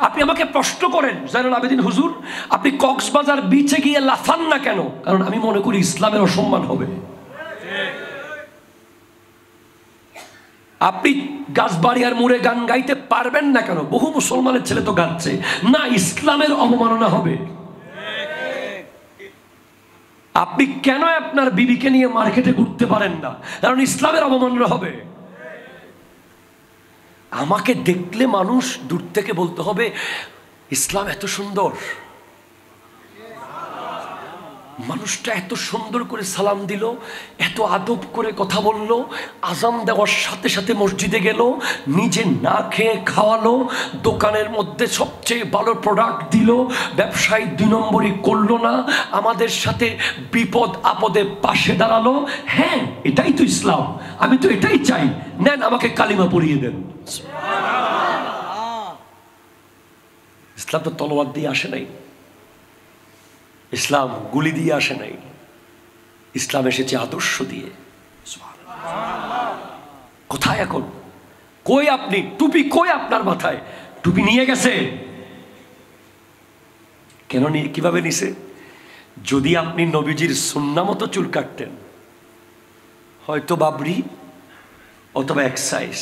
আপনি আমাকে প্রশ্ন করেন, জয়নুল আবেদিন হুজুর আপনি কক্সবাজার বিচে গিয়ে লাফান না কেন? কারণ আমি মনে করি ইসলামের অসম্মান হবে। আপনি গাছবাড়িয়ার মোড়ে গান গাইতে পারবেন না কেন? বহু মুসলমানের ছেলে তো গাচ্ছে না, ইসলামের অবমাননা হবে। আপনি কেন আপনার বিবিকে নিয়ে মার্কেটে ঘুরতে পারেন না? কারণ ইসলামের অবমাননা হবে। আমাকে দেখলে মানুষ দূর থেকে বলতে হবে ইসলাম এত সুন্দর, মানুষটা এত সুন্দর করে সালাম দিল, এত আদব করে কথা বলল, আজান দেওয়ার সাথে সাথে মসজিদে গেল, নিজে না খেয়ে খাওয়ালো, দোকানের মধ্যে সবচেয়ে ভালো প্রোডাক্ট দিল, ব্যবসায়ী 2 নম্বরই করলো না, আমাদের সাথে বিপদ আপদে পাশে দাঁড়ালো। হ্যাঁ, এটাই তো ইসলাম, আমি তো এটাই চাই। নেন আমাকে কালিমা পড়িয়ে দেন। ইসলাম তো তলোয়ার দিয়ে আসে নাই, ইসলাম গুলি দিয়ে আসে নাই, ইসলাম এসেছে আদর্শ দিয়ে। কোথায় এখন? কই আপনি? টুপি কই আপনার মাথায়? টুপি নিয়ে গেছে। কেন নিয়ে, কিভাবে নিছে? যদি আপনি নবীজির সুন্নাহ মতো চুল কাটতেন, হয়তো বাবরি অথবা এক্সাইজ,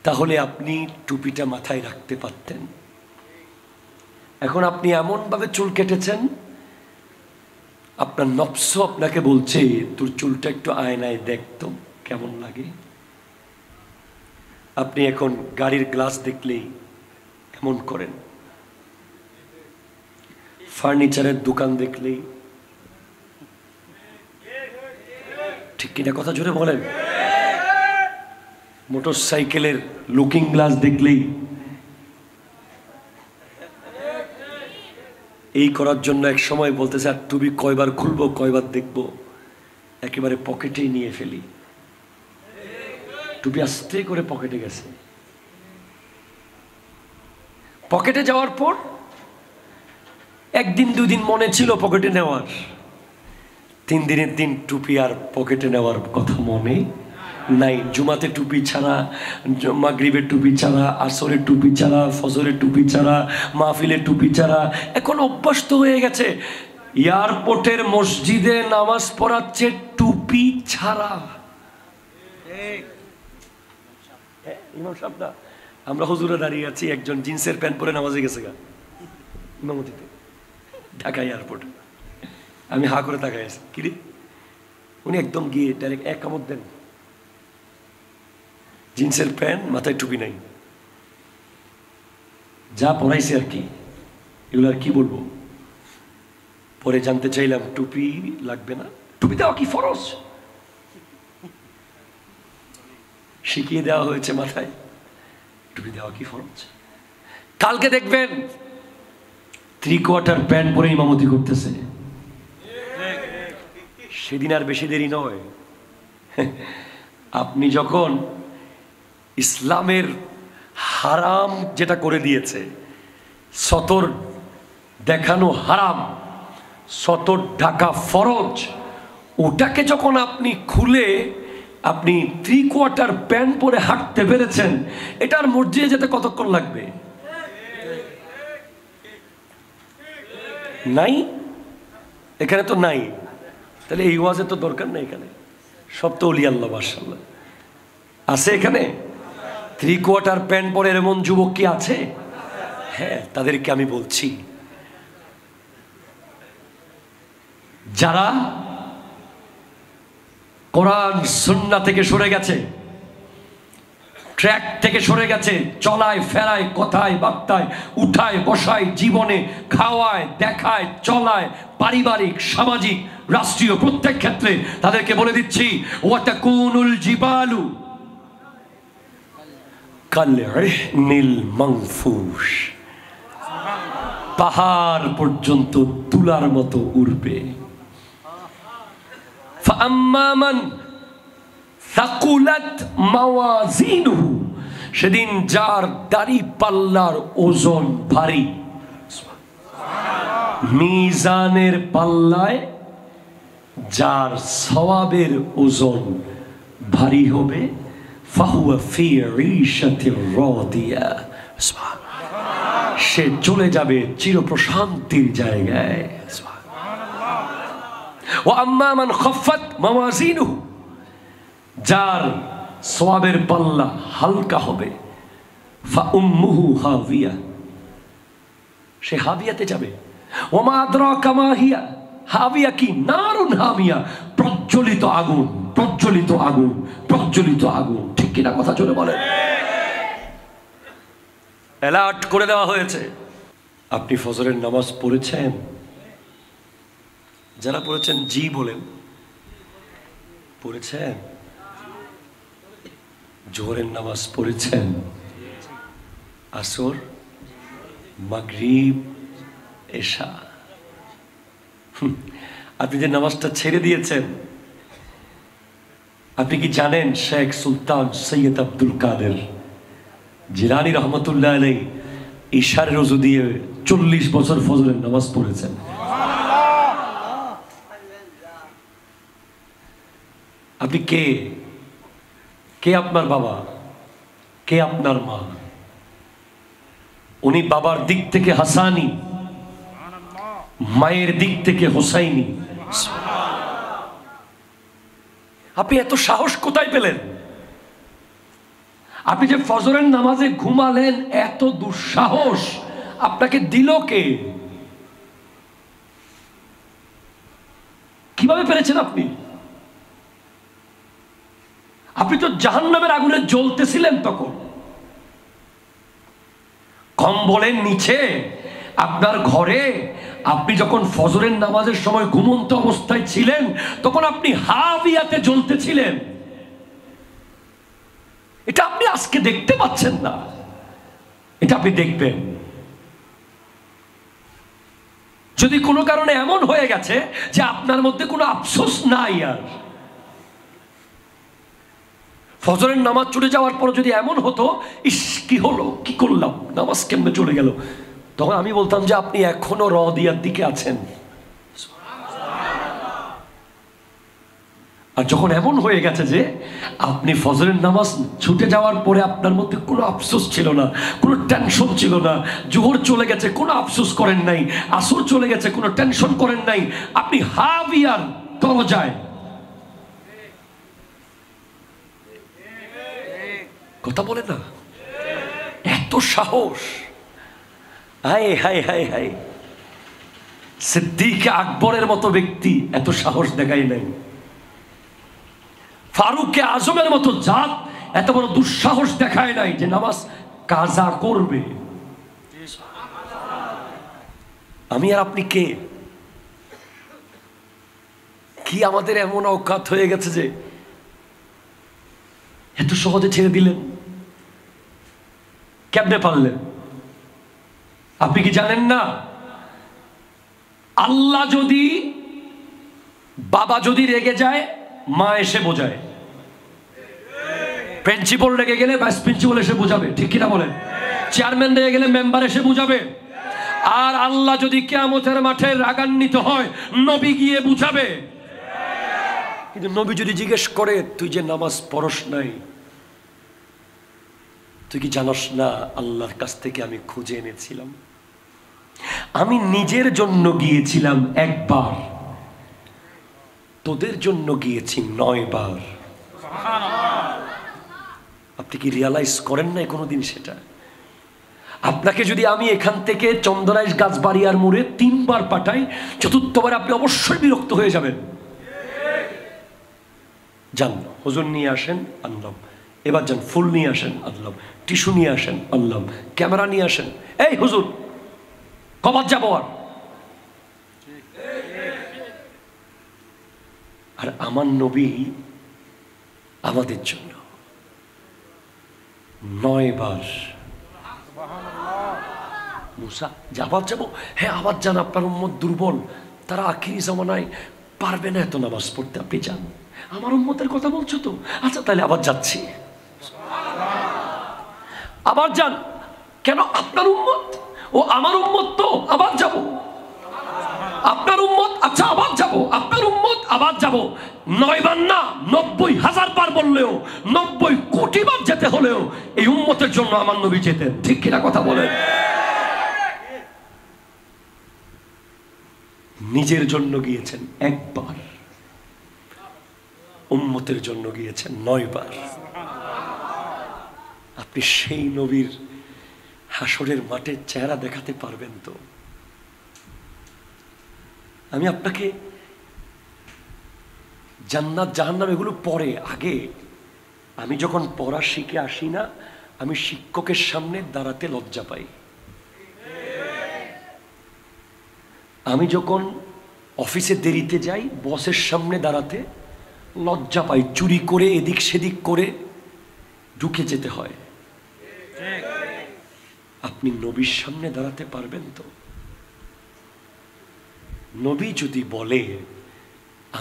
তাহলে আপনি টুপিটা মাথায় রাখতে পারতেন। এখন আপনি এমনভাবে চুল কেটেছেন, আপনার নফস আপনাকে বলছে তোর চুলটা একটু আয়নায় দেখতো কেমন লাগে। আপনি এখন গাড়ির গ্লাস দেখলেই এমন করেন, ফার্নিচারের দোকান দেখলেই, ঠিক কিনা কথা জোরে বলেন? মোটর সাইকেলের লুকিং গ্লাস দেখলেই। এই করার জন্য এক সময় বলতেছে আর টুপি কয়বার খুলবো কয়বার দেখবো, একেবারে পকেটেই নিয়ে ফেলি। টুপি আস্তে করে পকেটে গেছে। পকেটে যাওয়ার পর 1 দিন 2 দিন মনে ছিল পকেটে নেওয়ার, 3 দিনের দিন টুপি আর পকেটে নেওয়ার কথা মনে নাই। জুমাতে টুপি ছাড়া, মাগরিবের টুপি ছাড়া, আসরের টুপি ছাড়া, ফজরের টুপি ছাড়া, মাহফিলের টুপি ছাড়া, এখন অভ্যস্ত হয়ে গেছে। এয়ারপোর্টের মসজিদে নামাজ পড়াচ্ছে টুপি ছাড়া। ইমাম সাহেব না, আমরা হুজুরে দাঁড়িয়ে আছি, একজন জিন্সের প্যান্ট পরে নামাজে গেছে গা ইমামতিতে, ঢাকা এয়ারপোর্টে। আমি হা করে তাকাই আছি, কিরে? উনি একদম গিয়ে ডাইরেক্ট 1 কামড় দেন, জিন্সের প্যান্ট, মাথায় টুপি নাই, যা পড়াইছে আর কি, এগুলো আর কি বলবো। পরে জানতে চাইলাম টুপি লাগবে না, টুপি দেওয়া কি ফরজ? শিখিয়ে দেওয়া হয়েছে মাথায়, টুপি দেওয়া কি ফরজ? কালকে দেখবেন 3/4 প্যান্ট পরে ইমামতি করতেছে, সেদিন আর বেশি দেরি নয়। আপনি যখন ইসলামের হারাম যেটা করে দিয়েছে, সতর দেখানো হারাম, সতর ঢাকা ফরজ, ওটাকে যখন আপনি খুলে আপনি 3/4 প্যান্ট পরে হাঁটতে পেরেছেন, এটার মসজিদে যেতে কতক্ষণ লাগবে? নাই, এখানে তো নাই, তাহলে এই ওয়াজে তো দরকার নেই। এখানে সব তো ওলি আল্লাহ মাশাআল্লাহ আছে। এখানে 3/4 প্যান্ট পরে এমন যুবক কি আছে? হ্যাঁ, তাদেরকে আমি বলছি, যারা কোরআন সুন্নাহ থেকে সরে গেছে, ট্র্যাক থেকে সরে গেছে, চলায় ফেরায়, কথায় বার্তায়, উঠায় বসায়, জীবনে খাওয়ায় দেখায়, চলায়, পারিবারিক সামাজিক রাষ্ট্রীয় প্রত্যেক ক্ষেত্রে, তাদেরকে বলে দিচ্ছি, ওয়াতাকুনুল জিবালু কালইহনিল মানফুশ, পাহাড় পর্যন্ত তুলার মতো উড়বে। ফাআম্মা মান সাকুলাত মাওয়াজিনুহু, সেদিন যার দাড়ি পাল্লার ওজন ভারী, মিজানের পাল্লায় যার সওয়াবের ওজন ভারী হবে, ফাহুয়া ফি ঈশাতির রাদিয়া, সে চলে যাবে চিরপ্রশান্তির জায়গায়। ওয়া আম্মা মান খাফফাত মাওয়াজিনুহু, যার সওয়াবের পাল্লা হালকা হবে, ফাউম্মুহু হাবিয়া, সে হাবিয়াতে যাবে। ওমা আদরাকা মা হিয়া, হাবিয়া কি? নারুন হামিয়া, প্রজ্বলিত আগুন, প্রজ্বলিত আগুন, প্রজ্বলিত আগুন। ঠিক কিনা কথা জোরে বলেন। অ্যালার্ট করে দেওয়া হয়েছে। আপনি ফজরের নামাজ পড়েছেন? যারা পড়েছেন জি বলেন। পড়েছেন? জোহরের নামাজ পড়েছেন? আসর, মাগরিব, এশা। আপনি যে নামাজটা ছেড়ে দিয়েছেন, আপনি কি জানেন শেখ সুলতান সৈয়দ আব্দুল কাদের জিলানী রহমতুল্লাহ আলাইহি ইশার রোজু দিয়ে 40 বছর ফজরের নামাজ পড়েছেন। আপনি কে? কে আপনার বাবা? কে আপনার মা? উনি বাবার দিক থেকে হাসানি, মায়ের দিক থেকে হোসাইনি। আপনি এত সাহস কোথায় পেলেন? আপনি যে ফজরের নামাজে ঘুমালেন, এত দুঃসাহস আপনাকে দিল কে? কিভাবে পেরেছেন আপনি? আপনি তো জাহান্নামের আগুনে জ্বলতেছিলেন তখন। কম্বলের নিচে আপনার ঘরে আপনি যখন ফজরের নামাজের সময় ঘুমন্ত অবস্থায় ছিলেন, তখন আপনি হাবিয়াতে জ্বলতেছিলেন। এটা আপনি আজকে দেখতে পাচ্ছেন না, এটা আপনি দেখবেন। যদি কোনো কারণে এমন হয়ে গেছে যে আপনার মধ্যে কোনো আফসোস নাই, আর ফজরের নামাজ চলে যাওয়ার পর যদি এমন হতো, ইস কি হলো, কি করলাম, নামাজ কেমনে চলে গেল, তখন আমি বলতাম যে আপনি এখনো রদিয়ার দিকে আছেন। আর যখন এমন হয়ে গেছে যে আপনি ফজরের নামাজ ছুটে যাওয়ার পরে আপনার মধ্যে কোনো আফসোস ছিল না, কোনো টেনশন ছিল না, জোহর চলে গেছে কোনো আফসোস করেন নাই, আসর চলে গেছে কোনো টেনশন করেন নাই, আপনি হাবিয়ার দরজায়। কথা বলে না, এত সাহস! হায় হায় হায় হায়, সিদ্দিক আকবরের মতো ব্যক্তি এত সাহস দেখায় নাই, ফারুক আজমের মতো জাত এত বড় দুঃসাহস দেখায় নাই যে নামাজ কাজা করবে। আমি আর আপনি কে? কি আমাদের এমন অকাত হয়ে গেছে যে এত সহজে ছেড়ে দিলেন? কেমনে পারলেন? আপনি কি জানেন না, আল্লাহ যদি, বাবা যদি রেগে যায় মা এসে বোঝায়, প্রিন্সিপাল রেগে গেলে ভাইস প্রিন্সিপাল এসে বোঝাবে, ঠিক কিনা বলেন? চেয়ারম্যান রেগে গেলে মেম্বার এসে বোঝাবে। আর আল্লাহ যদি কিয়ামতের মাঠে রাগান্বিত হয় নবী গিয়ে বুঝাবে। কিন্তু নবী যদি জিজ্ঞেস করে তুই যে নামাজ পড়স নাই, তুই কি জানাস না আল্লাহর কাছ থেকে আমি খুঁজে এনেছিলাম? আমি নিজের জন্য গিয়েছিলাম একবার, তোদের জন্য গিয়েছি 9 বার। আপনি কি রিয়ালাইজ করেন না কোনোদিন সেটা? আপনাকে যদি আমি এখান থেকে চন্দনাইশ গাছবাড়িয়ার মোড়ে 3 বার পাঠাই, চতুর্থবার আপনি অবশ্যই বিরক্ত হয়ে যাবেন। যান, হুজুর নিয়ে আসেন, আনলাম। এবার যান, ফুল নিয়ে আসেন, আনলাম। টিস্যু নিয়ে আসেন, আনলাম। ক্যামেরা নিয়ে আসেন। এই হুজুর কবার যাবো? আর আমার নবী আমাদের জন্য 9 বার। মুসা যে আবার যাবো, হ্যাঁ আবার যান, আপনার উম্মত দুর্বল, তারা আখিরি জামানায় পারবে না এত নামাজ পড়তে, আপনি যান। আমার উম্মতের কথা বলছো তো, আচ্ছা তাহলে আবার যাচ্ছি। আবার যান কেন? আপনার উম্মত, ও আমার উম্মত তো, আবার যাব। আপনার উম্মত, আচ্ছা আবার যাব। আপনার উম্মত, আবার যাব। 9 বার না, 90,000 বার বললেও, 90 কোটি বার যেতে হলেও এই উম্মতের জন্য আমার নবী যেতেন, ঠিক কিনা কথা বলেন? নিজের জন্য গিয়েছেন একবার, উম্মতের জন্য গিয়েছেন 9 বার। আপনি সেই নবীর হাসরের মাঠে চেহারা দেখাতে পারবেন তো? আমি আপনাকে জান্নাত জাহান্নাম এগুলো পরে, আগে আমি যখন পড়া শিখে আসি না, আমি শিক্ষকের সামনে দাঁড়াতে লজ্জা পাই। আমি যখন অফিসে দেরিতে যাই, বসের সামনে দাঁড়াতে লজ্জা পাই। চুরি করে এদিক সেদিক করে ঢুকে যেতে হয়। আপনি নবীর সামনে দাঁড়াতে পারবেন তো? নবী যদি বলে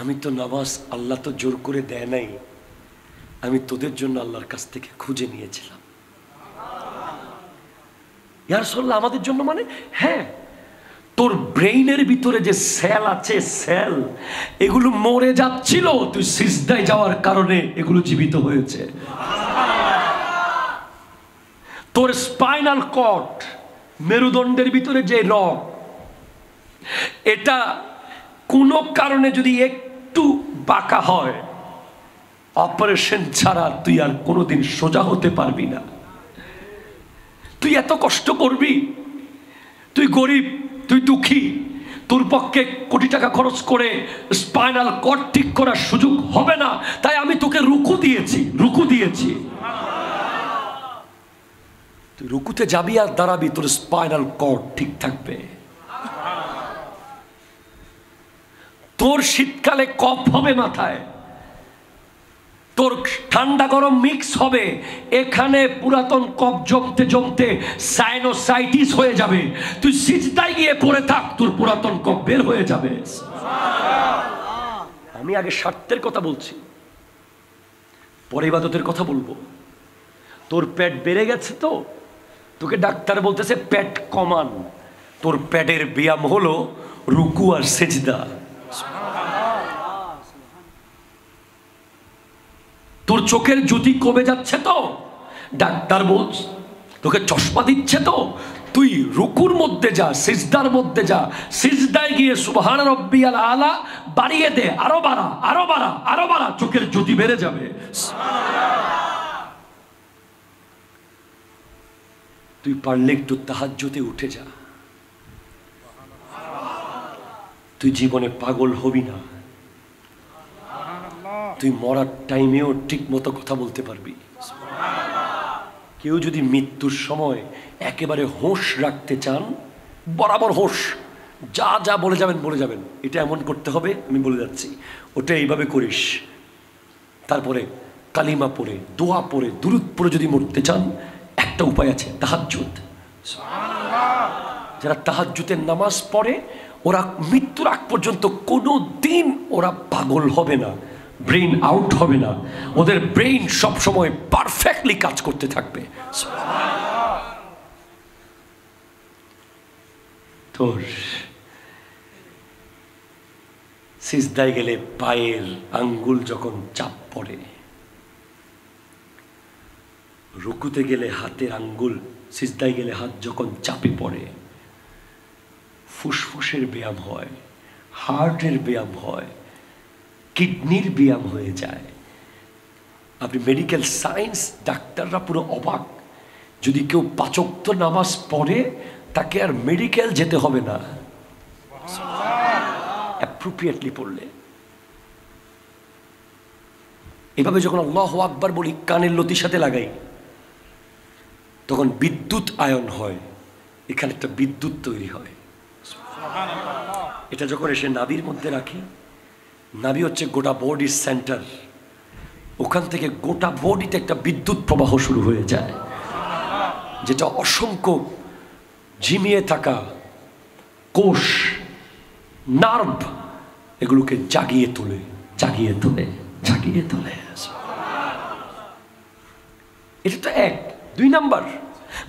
আমি তো নামাজ আল্লাহ তো জোর করে দেয় নাই, আমি তোদের জন্য আল্লাহর কাছ থেকে খুঁজে নিয়েছিলাম। ইয়া রাসূলুল্লাহ আমাদের জন্য মানে? হ্যাঁ, তোর ব্রেইনের ভিতরে যে সেল আছে, সেল এগুলো মরে যাচ্ছিল, তুই সিজদায় যাওয়ার কারণে এগুলো জীবিত হয়েছে। তোর স্পাইনাল কর্ড, মেরুদণ্ডের ভিতরে যে রগ, এটা কোনো কারণে যদি একটু বাঁকা হয়, অপারেশন ছাড়া তুই আর কোনোদিন সোজা হতে পারবি না। তুই এত কষ্ট করবি, তুই গরিব, তুই দুঃখী, তোর পক্ষে কোটি টাকা খরচ করে স্পাইনাল কর্ড ঠিক করার সুযোগ হবে না, তাই আমি তোকে রুকু দিয়েছি, রুকু দিয়েছি। তুই রুকুতে যাবি আর দাঁড়াবি, তোর স্পাইনাল কর্ড ঠিক থাকবে। তোর শীতকালে কফ হবে মাথায়, তোর ঠান্ডা গরম মিক্স হবে, এখানে পুরাতন কফ জমতে জমতে সাইনোসাইটিস হয়ে যাবে। তুই সিজদায় গিয়ে পড়ে থাক, তোর পুরাতন কফ বের হয়ে যাবে। আমি আগে স্বার্থের কথা বলছি, পরে ইবাদতের কথা বলবো। তোর পেট বেড়ে গেছে তো, তোকে ডাক্তার বলতেছে পেট কমান। তোর পেটের ব্যায়াম হলো রুকু আর সেজদা। তোর চোখের জ্যোতি কমে যাচ্ছে তো, ডাক্তার বলছে তোকে চশমা দিচ্ছে তো, তুই রুকুর মধ্যে যা, সিজদার মধ্যে যা, সিজদায় গিয়ে সুবহান রাব্বিয়াল আলা বাড়িয়ে দে, আরো বাড়া, আরো বাড়া, আরো বাড়া, চোখের জ্যোতি বেড়ে যাবে। তুই পারলে একটু তাহাজ্জুদে উঠে যা, তুই জীবনে পাগল হবি না। তুই মরার টাইমেও ঠিক মতো কথা বলতে পারবি। কেউ যদি মৃত্যুর সময় একেবারে হোশ রাখতে চান, বরাবর হোশ, যা যা বলে যাবেন, এটা এমন করতে হবে আমি বলে যাচ্ছি, ওটা এইভাবে করিস। তারপরে কালিমা পড়ে, দোয়া পড়ে, দুরূদ পড়ে যদি মরতে চান, একটা উপায় আছে, তাহাজ্জুদ। যারা তাহাজ্জুদের নামাজ পড়ে ওরা মৃত্যুর আগ পর্যন্ত কোনো দিন ওরা পাগল হবে না, ব্রেইন আউট হবে না, ওদের ব্রেইন সবসময় পারফেক্টলি কাজ করতে থাকবে। তোর সিজদায় গেলে পায়ের আঙ্গুল যখন চাপ পড়ে, রুকুতে গেলে হাতের আঙ্গুল, সিজদায় গেলে হাত যখন চাপে পড়ে, ফুসফুসের ব্যায়াম হয়, হার্টের ব্যায়াম হয়, কিডনির ব্যায়াম হয়ে যায়। আপনি মেডিকেল সায়েন্স, ডাক্তাররা পুরো অবাক, যদি কেউ 5 ওয়াক্ত নামাজ পড়ে তাকে আর মেডিকেল যেতে হবে না, অ্যাপ্রোপ্রিয়েটলি পড়লে। এভাবে যখন আল্লাহু আকবার বলি, কানের লতির সাথে লাগাই, তখন বিদ্যুৎ আয়ন হয়, এখানে একটা বিদ্যুৎ তৈরি হয়। এটা যখন এসে নাভির মধ্যে রাখি, নাভি হচ্ছে গোটা বডির সেন্টার, ওখান থেকে গোটা বডিতে একটা বিদ্যুৎ প্রবাহ শুরু হয়ে যায়, যেটা অসংখ্য ঝিমিয়ে থাকা কোষ, নার্ভ, এগুলোকে জাগিয়ে তোলে। এটা তো 1। 2 নাম্বার,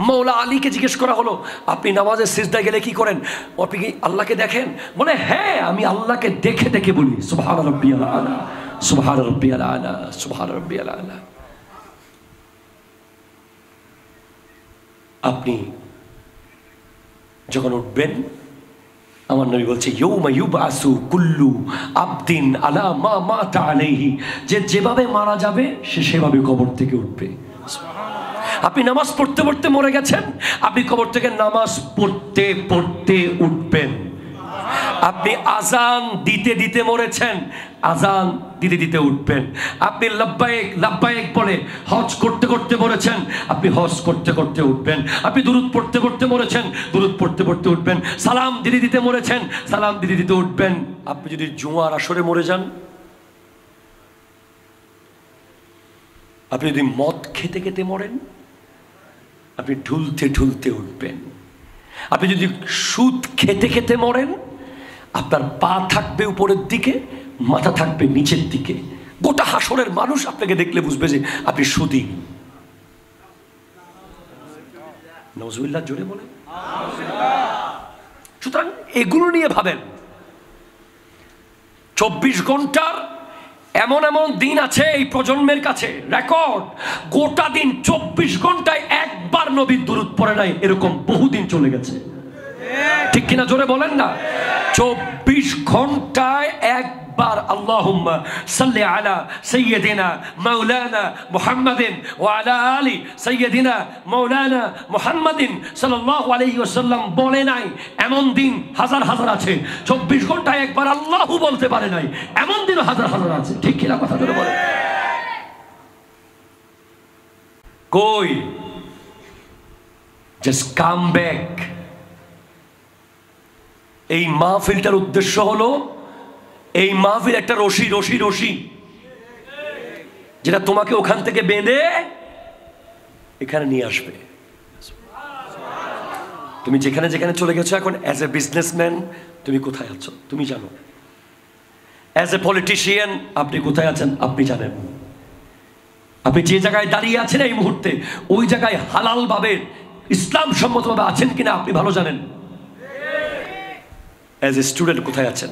মৌলা আলীকে জিজ্ঞেস করা হলো, আপনি নামাজের সিজদায় গেলে কি করেন? আপনি কি আল্লাহকে দেখেন? বলে, হ্যাঁ, আমি আল্লাহকে দেখে দেখে বলি সুবহান রাব্বিয়াল আলা, সুবহান রাব্বিয়াল আলা, সুবহান রাব্বিয়াল আলা। আপনি যখন উঠবেন, আমার নবী বলছে, ইয়াউমা ইউবআসু কুল্লু আবদিন আলা মা মাতা আলাইহি, যে যেভাবে মারা যাবে সে সেভাবে কবর থেকে উঠবে। আপনি নামাজ পড়তে পড়তে মরে গেছেন, আপনি কবর থেকে নামাজ পড়তে পড়তে উঠবেন। আপনি আজান দিতে দিতে মরেছেন, আজান দিতে দিতে উঠবেন। আপনি লাব্বাইক লাব্বাইক বলে হজ করতে করতে মরেছেন, আপনি হজ করতে করতে উঠবেন। আপনি দুরূদ পড়তে পড়তে মরেছেন, দুরূদ পড়তে পড়তে উঠবেন। সালাম দিতে দিতে মরেছেন, সালাম দিতে দিতে উঠবেন। আপনি যদি জুমার আসরে মরে যান, আপনি যদি মদ খেতে খেতে মরেন, আপনি ঢুলতে ঢুলতে উঠবেন। আপনি যদি সুদ খেতে খেতে মরেন, আপনার পা থাকবে উপরের দিকে, মাথা থাকবে নিচের দিকে। গোটা হাসরের মানুষ আপনাকে দেখলে বুঝবে যে আপনি সুদী। নাউজুবিল্লাহ, জোরে বলেন। সুতরাং এগুলো নিয়ে ভাবেন। 24 ঘন্টার এমন এমন দিন আছে এই প্রজন্মের কাছে, রেকর্ড। গোটা দিন 24 ঘন্টায় একবার নবীর দুরূদ পড়ে নাই, এরকম বহুদিন চলে গেছে। ঠিক কিনা, জোরে বলেন না। 24 ঘন্টায় একবার আল্লাহুম্মা সাল্লি আলা সাইয়্যিদিনা মাওলানা মুহাম্মাদিন ওয়া আলা আলি সাইয়্যিদিনা মাওলানা মুহাম্মাদিন সাল্লাল্লাহু আলাইহি ওয়াসাল্লাম বলে নাই, এমন দিন হাজার হাজার আছে। 24 ঘন্টায় একবার আল্লাহু বলতে পারে নাই, এমন দিন হাজার হাজার আছে। ঠিক কিনা কথা জোরে বলেন। কই, জাস্ট কাম ব্যাক। এই মাহফিলটার উদ্দেশ্য হলো, এই মাহফিল একটা রশি, রশি রশি, যেটা তোমাকে ওখান থেকে বেঁধে এখানে নিয়ে আসবে। তুমি যেখানে যেখানে চলে গেছো এখন, অ্যাজ এ বিজনেসম্যান তুমি কোথায় আছো তুমি জানো, অ্যাজ এ পলিটিশিয়ান আপনি কোথায় আছেন আপনি জানেন। আপনি যে জায়গায় দাঁড়িয়ে আছেন এই মুহূর্তে, ওই জায়গায় হালাল ভাবে ইসলাম সম্মতভাবে আছেন কিনা আপনি ভালো জানেন। অ্যাজ এ স্টুডেন্ট কোথায় আছেন,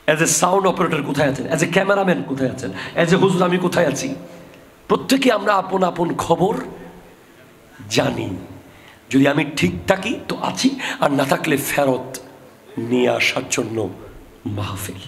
অ্যাজ এ সাউন্ড অপারেটর কোথায় আছেন, অ্যাজ এ ক্যামেরাম্যান কোথায় আছেন, অ্যাজ এ হুজুর আমি কোথায় আছি। প্রত্যেকে আমরা আপন আপন খবর জানি। যদি আমি ঠিক থাকি তো আছি, আর না থাকলে ফেরত নিয়ে আসার জন্য মাহফিল।